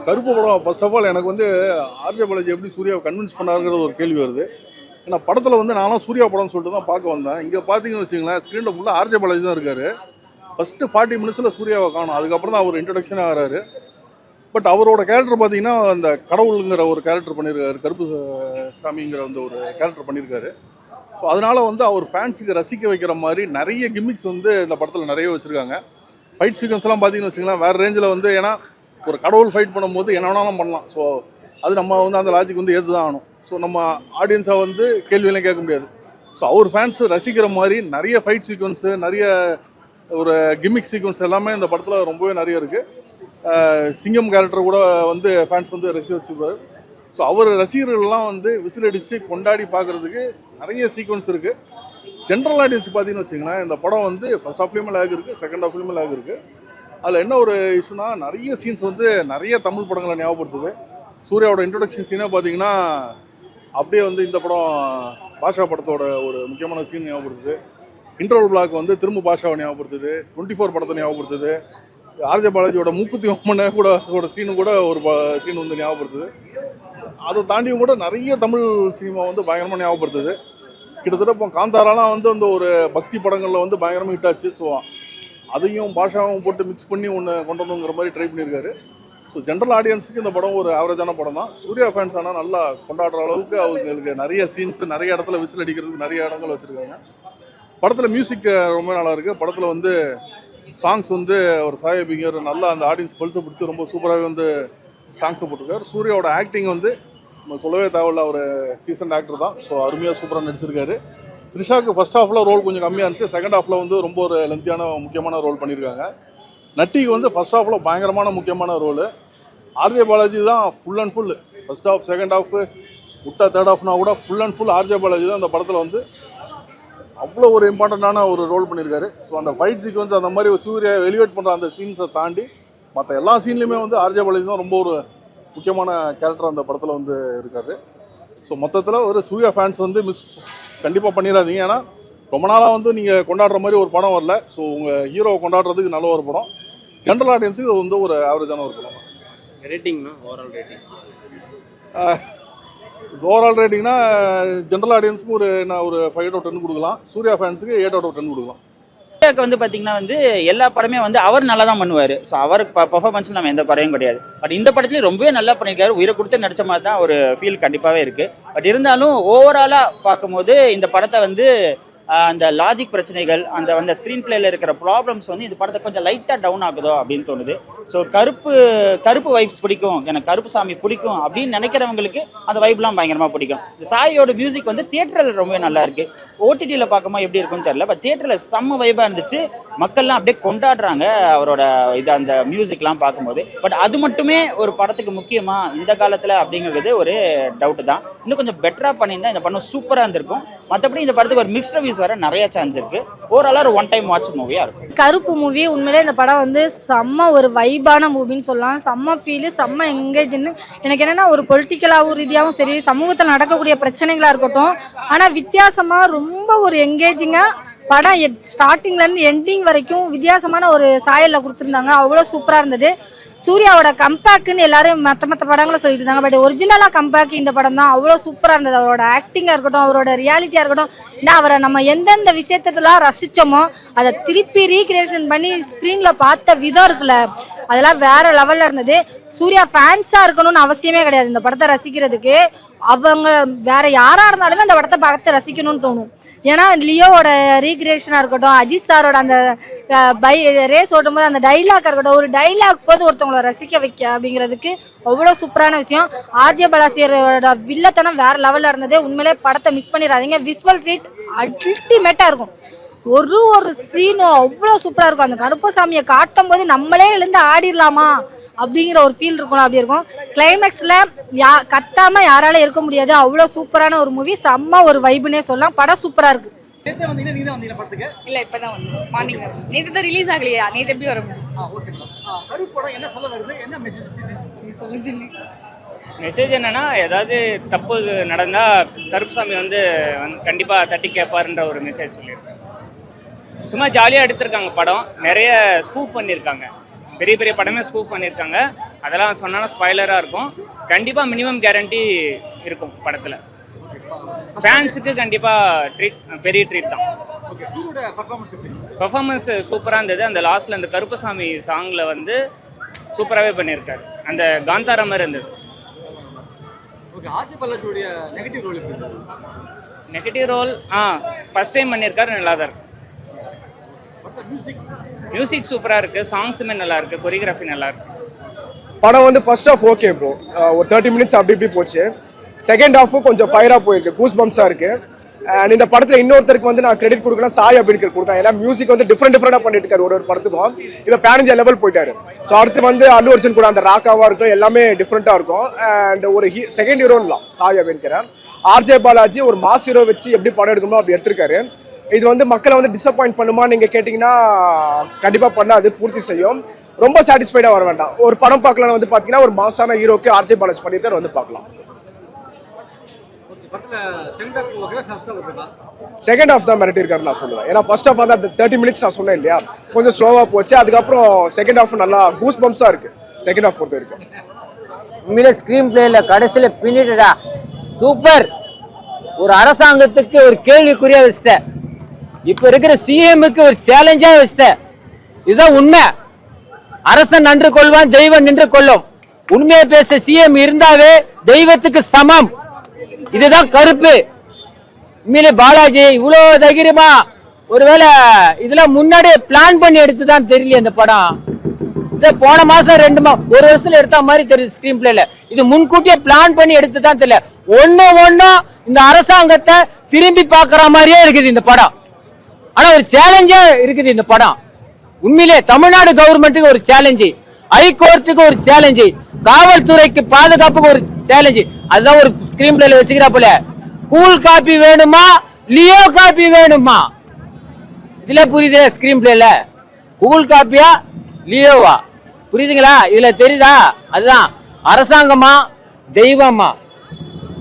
கருப்பு படம் first of all எனக்கு வந்து ஆர்ஜே பாலாஜி எப்படி சூர்யாவை கன்வின்ஸ் பண்ணாருங்கிறது ஒரு கேள்வி வருது. ஏன்னா படத்தில் வந்து நானும் சூர்யா படம்னு சொல்லிட்டு தான் பார்க்க வந்தேன். இங்கே பார்த்தீங்கன்னு வச்சுங்களேன், ஸ்க்ரீனில் ஃபுல்லாக ஆர்ஜே பாலாஜி தான் இருக்காரு. ஃபஸ்ட்டு 40 மினிட்ஸில் சூர்யாவை காணும். அதுக்கப்புறம் தான் அவர் இன்ட்ரடக்ஷனே ஆகிறாரு. பட் அவரோட கேரக்டர் பார்த்தீங்கன்னா அந்த கடவுளுங்கிற ஒரு கேரக்டர் பண்ணியிருக்காரு, கருப்பு சாமிங்கிற அந்த ஒரு கேரக்டர் பண்ணியிருக்காரு. ஸோ அதனால் வந்து அவர் ஃபேன்ஸுக்கு ரசிக்க வைக்கிற மாதிரி நிறைய கிம்மிக்ஸ் வந்து இந்த படத்தில் நிறைய வச்சுருக்காங்க. ஃபைட் சீக்வன்ஸ்லாம் பார்த்தீங்கன்னு வச்சுக்கலாம் வேறு ரேஞ்சில் வந்து, ஏன்னா ஒரு கடவுள் ஃபைட் பண்ணும்போது என்ன வேணாலும் பண்ணலாம். ஸோ அது நம்ம வந்து அந்த லாஜிக் வந்து ஏற்று தான் ஆகணும். ஸோ நம்ம ஆடியன்ஸை வந்து கேள்வியெல்லாம் கேட்க முடியாது. ஸோ அவர் ஃபேன்ஸு ரசிக்கிற மாதிரி நிறைய ஃபைட் சீக்வன்ஸு, நிறைய ஒரு கிம்மிக் சீக்வன்ஸ் எல்லாமே இந்த படத்தில் ரொம்பவே நிறைய இருக்குது. சிங்கம் கேரக்டர் கூட வந்து ஃபேன்ஸ் வந்து ரசிக்க வச்சுருப்பார். ஸோ அவர் ரசிகர்கள்லாம் வந்து விசில் அடித்து கொண்டாடி பார்க்குறதுக்கு நிறைய சீக்வன்ஸ் இருக்குது. ஜென்ரல் ஆடியன்ஸ் பார்த்தீங்கன்னு வச்சிங்களேன், இந்த படம் வந்து ஃபர்ஸ்ட் ஹாஃப்லேயுமே லேக் இருக்குது, செகண்ட் ஹாஃப்லேயுமே லேக் இருக்குது. அதில் என்ன ஒரு இஷ்யூனா, நிறைய சீன்ஸ் வந்து நிறைய தமிழ் படங்களை ஞாபகப்படுத்துது. சூர்யாவோட இன்ட்ரொடக்ஷன் சீனே பார்த்தீங்கன்னா அப்படியே வந்து இந்த படம் பாஷா படத்தோட ஒரு முக்கியமான சீன் ஞாபகப்படுத்துது. இன்ட்ரோல் பிளாக் வந்து திரும்ப பாஷாவை ஞாபகப்படுத்துது. 24 படத்தை ஞாபகப்படுத்துது. ஆர்ஜே பாலாஜியோட மூக்குத்தி ஒம்மனை கூட அதோட சீனு கூட ஒரு சீன் வந்து ஞாபகப்படுத்துது. அதை தாண்டியும் கூட நிறைய தமிழ் சினிமா வந்து பயங்கரமாக ஞாபகப்படுத்துது. கிட்டத்தட்ட இப்போ காந்தாராலாம் வந்து அந்த ஒரு பக்தி படங்களில் வந்து பயங்கரமாக ஹிட் ஆச்சு. ஸோ அதையும் பாஷாவும் போட்டு மிக்ஸ் பண்ணி ஒன்று கொண்டு வந்தோங்கிற மாதிரி ட்ரை பண்ணியிருக்காரு. ஸோ ஜென்ரல் ஆடியன்ஸுக்கு இந்த படம் ஒரு ஆவரேஜான படம் தான். சூர்யா ஃபேன்ஸ் ஆனால் நல்லா கொண்டாடுற அளவுக்கு அவங்களுக்கு நிறைய சீன்ஸ், நிறைய இடத்துல விசில் அடிக்கிறதுக்கு நிறைய இடங்கள் வச்சுருக்காங்க. படத்தில் மியூசிக் ரொம்ப நல்லா இருக்குது. படத்தில் வந்து சாங்ஸ் வந்து ஒரு சாயபிங்கர் நல்லா அந்த ஆடியன்ஸ் பல்ஸை பிடிச்சி ரொம்ப சூப்பராகவே வந்து சாங்ஸை போட்டிருக்காரு. சூர்யாவோட ஆக்டிங் வந்து நம்ம சொல்லவே தேவையில்ல, ஒரு சீசன் ஆக்டர் தான். ஸோ அருமையாக சூப்பராக நடிச்சிருக்காரு. த்ரிஷாவுக்கு ஃபஸ்ட் ஹாஃபில் ரோல் கொஞ்சம் கம்மியாக இருந்துச்சு. செகண்ட் ஹாஃபில் வந்து ரொம்ப ஒரு லென்த்தியான முக்கியமான ரோல் பண்ணியிருக்காங்க. நட்டிக்கு வந்து ஃபஸ்ட் ஹாஃபில் பயங்கரமான முக்கியமான ரோல். ஆர்ஜே பாலாஜி தான் full and full. First half, second half விட்டா தேர்ட் ஹாஃப்னா கூட full and full RJ Balaji தான் அந்த படத்தில் வந்து அவ்வளோ ஒரு இம்பார்ட்டண்ட்டான ஒரு ரோல் பண்ணியிருக்காரு. ஸோ அந்த ஃபைட் சீக்வன்ஸ் அந்த மாதிரி சூர்யா எலிவேட் பண்ணுற அந்த சீன்ஸை தாண்டி மற்ற எல்லா சீன்லையுமே வந்து ஆர்ஜே பாலாஜி தான் ரொம்ப ஒரு முக்கியமான கேரக்டர் அந்த படத்தில் வந்து இருக்காரு. ஸோ மொத்தத்தில் ஒரு சூர்யா ஃபேன்ஸ் வந்து கண்டிப்பாக பண்ணிடாதீங்க. ஏன்னா ரொம்ப நாளாக வந்து நீங்கள் கொண்டாடுற மாதிரி ஒரு படம் வரல. ஸோ உங்கள் ஹீரோவை கொண்டாடுறதுக்கு நல்ல ஒரு படம். ஜென்ரல் ஆடியன்ஸுக்கு இது வந்து ஒரு ஆவரேஜான ஒரு படம். ரேட்டிங்னா ஓவரால் ரேட்டிங், ஓவரால் ரேட்டிங்னா ஜென்ரல் ஆடியன்ஸுக்கு ஒரு 5 out of 10 கொடுக்கலாம். சூர்யா ஃபேன்ஸுக்கு 8 out of 10 கொடுக்கலாம். சூர்யாவுக்கு வந்து பார்த்தீங்கன்னா வந்து எல்லா படமே வந்து அவர் நல்லா தான் பண்ணுவார். ஸோ அவர் பர்ஃபார்மன்ஸில் நம்ம எந்த குறையும் கிடையாது. பட் இந்த படத்துலேயும் ரொம்பவே நல்லா பண்ணியிருக்காரு. உயிரை கொடுத்து நடித்த மாதிரி தான் ஒரு ஃபீல் கண்டிப்பாகவே இருக்குது. பட் இருந்தாலும் ஓவராலாக பார்க்கும்போது இந்த படத்தை வந்து அந்த லாஜிக் பிரச்சனைகள், அந்த ஸ்க்ரீன் பிளேயில் இருக்கிற ப்ராப்ளம்ஸ் வந்து இந்த படத்தை கொஞ்சம் லைட்டாக டவுன் ஆகுதோ அப்படின்னு தோணுது. ஸோ கருப்பு வைப்ஸ் பிடிக்கும், எனக்கு கருப்பு சாமி பிடிக்கும் அப்படின்னு நினைக்கிறவங்களுக்கு அந்த வைப்லாம் பயங்கரமாக பிடிக்கும். இந்த சாயோட மியூசிக் வந்து தியேட்டரில் ரொம்ப நல்லா இருக்குது. ஓடிடியில் பார்க்கும்போது எப்படி இருக்குன்னு தெரியல, பட் தியேட்டரில் செம்ம வைப்பாக இருந்துச்சு. மக்கள்லாம் அப்படியே கொண்டாடுறாங்க அவரோட அந்த மியூசிக்லாம் பார்க்கும்போது. பட் அது மட்டுமே ஒரு படத்துக்கு முக்கியமா இந்த காலத்தில் அப்படிங்கிறது ஒரு டவுட்டு தான். இன்னும் கொஞ்சம் பெட்டராக பண்ணியிருந்தால் இந்த படம் சூப்பராக இருந்திருக்கும். மற்றபடி இந்த படத்துக்கு ஒரு மிக்ஸ்ட் ரிவ்யூஸ் வர நிறைய சான்ஸ் இருக்குது. ஓவராலாக ஒரு ஒன் டைம் வாட்ச் மூவியாக இருக்கும். கருப்பு மூவி உண்மையிலே இந்த படம் வந்து செம்ம ஒரு வைபான மூவின்னு சொல்லலாம். செம்ம ஃபீலு, செம்ம எங்கேஜ்னு. எனக்கு என்னென்னா ஒரு பொலிட்டிக்கலாகவும் ரீதியாகவும் சரி, சமூகத்தில் நடக்கக்கூடிய பிரச்சனைகளாக இருக்கட்டும், ஆனால் வித்தியாசமாக ரொம்ப ஒரு எங்கேஜிங்காக படம் ஸ்டார்டிங்லேருந்து எண்டிங் வரைக்கும் வித்தியாசமான ஒரு சாயலில் கொடுத்துருந்தாங்க. அவ்வளோ சூப்பராக இருந்தது. சூர்யாவோட கம்பேக்குன்னு எல்லாரும் மற்ற படங்களை சொல்லிட்டு இருந்தாங்க. பட் ஒரிஜினலாக கம்பேக் இந்த படம் தான். அவ்வளோ சூப்பராக இருந்தது. அவரோட ஆக்டிங்காக இருக்கட்டும், அவரோட ரியாலிட்டியாக இருக்கட்டும், ஏன்னா அவரை நம்ம எந்தெந்த விஷயத்தெல்லாம் ரசித்தோமோ அதை திருப்பி ரீக்ரியேஷன் பண்ணி ஸ்க்ரீனில் பார்த்த விதம் இருக்குல்ல, அதெல்லாம் வேற லெவலில் இருந்தது. சூர்யா ஃபேன்ஸாக இருக்கணும்னு அவசியமே கிடையாது இந்த படத்தை ரசிக்கிறதுக்கு. அவங்க வேற யாராக இருந்தாலுமே அந்த படத்தை பார்த்து ரசிக்கணும்னு தோணும். ஏன்னா லியோவோட ரீக்ரியேஷனாக இருக்கட்டும், அஜித் சாரோட அந்த ரேஸ் ஓட்டும் போது அந்த டைலாக் இருக்கட்டும், ஒரு டைலாக் போது ஒருத்தவங்களை ரசிக்க வைக்க அப்படிங்கிறதுக்கு அவ்வளோ சூப்பரான விஷயம். ஆர்ஜே பாலாஜியோட வில்லத்தனம் வேற லெவலில் இருந்தது. உண்மையிலே படத்தை மிஸ் பண்ணிடாதீங்க. விஷுவல் ட்ரீட் அல்டிமேட்டாக இருக்கும். ஒரு சீனும் அவ்வளோ சூப்பராக இருக்கும். அந்த கருப்பசாமியை காட்டும் போது நம்மளே எழுந்து ஆடிடலாமா அப்படிங்கிற ஒரு ஃபீல் இருக்கும். அப்படி இருக்கும். கிளைமேக்ஸில் கத்தாமல் யாராலும் இருக்க முடியாது. அவ்வளோ சூப்பரான ஒரு மூவி, செம்ம ஒரு வைப்புனே சொல்லலாம். படம் சூப்பராக இருக்குது. இல்ல இப்பதான் வந்து மார்னிங் நேத்து தான் ரிலீஸ் ஆகலையா? நேத்து எப்படி வர முடியும்? மெசேஜ் என்னன்னா, ஏதாவது தப்பு நடந்தால் கருப்புசாமி வந்து கண்டிப்பாக தட்டி கேட்பாருன்ற ஒரு மெசேஜ் சொல்லியிருக்காங்க. சும்மா ஜாலியாக எடுத்திருக்காங்க படம். நிறைய ஸ்பூஃப் பண்ணியிருக்காங்க. பெரிய பெரிய படமே ஸ்பூஃப் பண்ணியிருக்காங்க. அதெல்லாம் சொன்னா ஸ்பாய்லராக இருக்கும். கண்டிப்பாக மினிமம் கேரண்டி இருக்கும் படத்தில். ஃபேன்ஸுக்கு கண்டிப்பாக பெரிய ட்ரீட் தான். பர்ஃபார்மன்ஸ் சூப்பராக இருந்தது. அந்த லாஸ்ட்டில் அந்த கருப்பசாமி சாங்கில் வந்து சூப்பராகவே பண்ணியிருக்காரு. அந்த காந்தாரா மாதிரி இருந்தது. நெகட்டிவ் ரோல் ஃபர்ஸ்ட் டைம் பண்ணியிருக்காரு, நல்லா தான் இருக்கு. மியூசிக் சூப்பராக இருக்குது, சாங்ஸுமே நல்லா இருக்குது, கொரியோகிராஃபி நல்லா இருக்கு. படம் வந்து ஃபர்ஸ்ட் ஹாஃப் ஓகே ப்ரோ, ஒரு 30 மினிட்ஸ் அப்படி இப்படி போச்சு. செகண்ட் ஹாஃபும் கொஞ்சம் ஃபயராக போயிருக்கு, கூஸ் பம்ப்ஸாக இருக்குது. அண்ட் இந்த படத்தில் இன்னொருத்தருக்கு வந்து நான் கிரெடிட் கொடுக்கணும், சாய் அப்படின்னு கொடுக்கேன். ஏன்னா மியூசிக் வந்து டிஃப்ரெண்டாக பண்ணிட்டு இருக்காரு ஒரு படத்துக்கும். இப்போ பேனஞ்சர் லெவல் போயிட்டாரு. ஸோ அடுத்து வந்து அல்லு அர்ஜுன் கூட அந்த ராக்காவாக இருக்கும், எல்லாமே டிஃப்ரெண்ட்டாக இருக்கும். அண்ட் ஒரு செகண்ட் ஹீரோன்லாம் சாய் அப்படின்னுக்கிறேன். ஆர்ஜே பாலாஜி ஒரு மாஸ் ஹீரோ வச்சு எப்படி படம் எடுக்கணுமோ அப்படி எடுத்திருக்காரு. இது வந்து மக்களை வந்து டிசப்பாயிண்ட் பண்ணுமா நீங்கள் கேட்டிங்கன்னா கண்டிப்பாக பண்ணாது, பூர்த்தி செய்யும். ரொம்ப சாட்டிஸ்ஃபைடாக வர வேண்டாம். ஒரு படம் பார்க்கலாம் வந்து பார்த்தீங்கன்னா ஒரு மாசான ஹீரோக்கு ஆர்ஜே பாலாஜி பண்ணியிருக்காரு, வந்து பார்க்கலாம். செகண்ட் ஹாஃப் தான் மிரட்டி இருக்காரு நான் சொல்லுவேன். ஏன்னா ஃபர்ஸ்ட் ஹாஃப் வந்து அந்த 30 மினிட்ஸ் நான் சொன்னேன் இல்லையா, கொஞ்சம் ஸ்லோவாக போச்சு. அதுக்கப்புறம் செகண்ட் ஹாஃப் நல்லா கூஸ் பம்ப்ஸாக இருக்குது செகண்ட் ஹாஃப் பொறுத்த வரைக்கும். உண்மையிலே ஸ்க்ரீன் பிளேல கடைசியில் பின்னிட்டுடா சூப்பர். ஒரு அரசாங்கத்துக்கு ஒரு கேள்விக்குறியா வச்சிட்ட, இப்போ இருக்கிற சிஎம்முக்கு ஒரு சேலஞ்சா வச்சிட்ட. இதுதான் உண்மை. அரசன் நன்று கொள்வான், தெய்வம் நின்று கொள்ளும். உண்மையை பேச சிஎம் இருந்தாவே தெய்வத்துக்கு சமம். இதுதான் கருப்பு. உண்மையிலே பாலாஜி இவ்வளோ தைரியமா, ஒருவேளை இதெல்லாம் முன்னாடியே பிளான் பண்ணி எடுத்துதான் தெரியல. இந்த படம் இதை போன மாசம் 2 ஒரு வருஷத்துல எடுத்த மாதிரி தெரியுது ஸ்கிரீன் பிளேல. இது முன்கூட்டியே பிளான் பண்ணி எடுத்துதான் தெரியல. ஒன்னும் இந்த அரசாங்கத்தை திரும்பி பார்க்குற மாதிரியே இருக்குது இந்த படம். ஆனா ஒரு சேலஞ்சா இருக்குது இந்த படம். உண்மையிலே தமிழ்நாடு கவர்மெண்ட்டுக்கு ஒரு சேலஞ்சு, ஹைகோர்ட்டுக்கு ஒரு சேலஞ்சு, காவல்துறைக்கு பாதுகாப்புக்கு ஒரு சேலஞ்சு. அதுதான் ஒரு ஸ்கிரீன் பிளேல வச்சுக்கிறாப்புல. கூல் காப்பி வேணுமா, லியோ காப்பி வேணுமா? இதுல புரியுது ஸ்கிரீன் பிளேல கூல் காப்பியா லியோவா, புரியுதுங்களா? இதுல தெரியுதா? அதுதான் அரசாங்கமா தெய்வமா.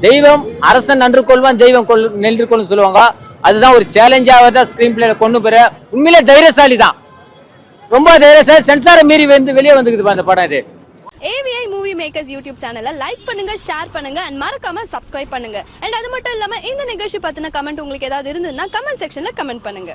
தெய்வம் அரசன் நன்று கொள்வான், தெய்வம் நென்று கொள்ளும் சொல்லுவாங்க. அதுதான் ஒரு சேலஞ்சாக தான் ஸ்கிரீன் பிளேல கொண்டு போற. உண்மையிலே தைரியசாலி தான், ரொம்ப தைரியசாலி. சென்சாரை மீறி வந்து வெளியே வந்துக்குது அந்த படம். இது AVI மூவி மேக்கர்ஸ் யூடியூப் சேனலை லைக் பண்ணுங்க, ஷேர் பண்ணுங்க அண்ட் மறக்காம சப்ஸ்கிரைப் பண்ணுங்க. அண்ட் அது மட்டும் இல்லாம இந்த நிகழ்ச்சி பத்தின கமெண்ட் உங்களுக்கு ஏதாவது இருந்ததுன்னா கமெண்ட் செக்ஷன்ல கமெண்ட் பண்ணுங்க.